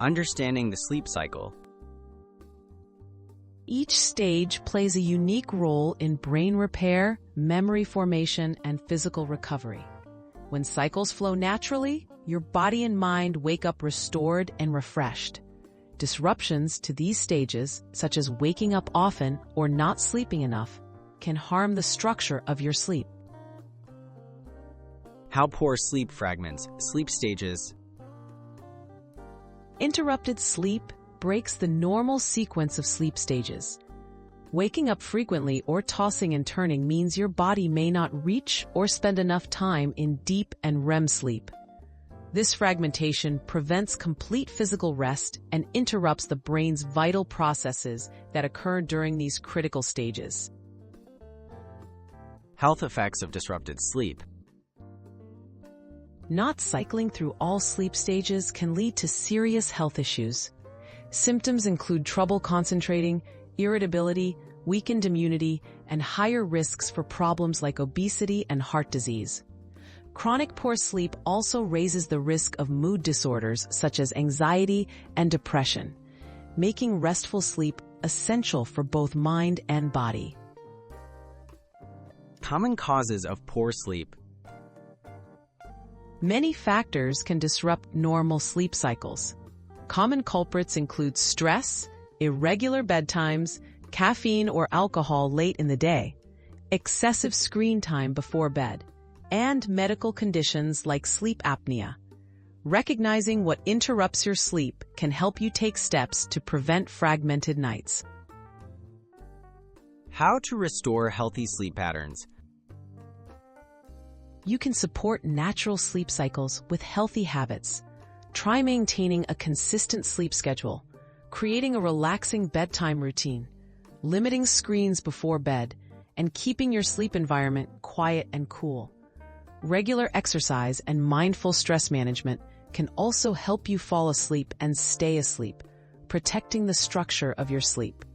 Understanding the sleep cycle. Each stage plays a unique role in brain repair, memory formation, and physical recovery. When cycles flow naturally, your body and mind wake up restored and refreshed. Disruptions to these stages, such as waking up often or not sleeping enough, can harm the structure of your sleep. How poor sleep fragments, sleep stages. Interrupted sleep breaks the normal sequence of sleep stages. Waking up frequently or tossing and turning means your body may not reach or spend enough time in deep and REM sleep. This fragmentation prevents complete physical rest and interrupts the brain's vital processes that occur during these critical stages. Health effects of disrupted sleep. Not cycling through all sleep stages can lead to serious health issues. Symptoms include trouble concentrating, irritability, weakened immunity, and higher risks for problems like obesity and heart disease. Chronic poor sleep also raises the risk of mood disorders such as anxiety and depression, making restful sleep essential for both mind and body. Common causes of poor sleep. Many factors can disrupt normal sleep cycles. Common culprits include stress, irregular bedtimes, caffeine or alcohol late in the day, excessive screen time before bed, and medical conditions like sleep apnea. Recognizing what interrupts your sleep can help you take steps to prevent fragmented nights. How to restore healthy sleep patterns. You can support natural sleep cycles with healthy habits. Try maintaining a consistent sleep schedule, creating a relaxing bedtime routine, limiting screens before bed, and keeping your sleep environment quiet and cool. Regular exercise and mindful stress management can also help you fall asleep and stay asleep, protecting the structure of your sleep.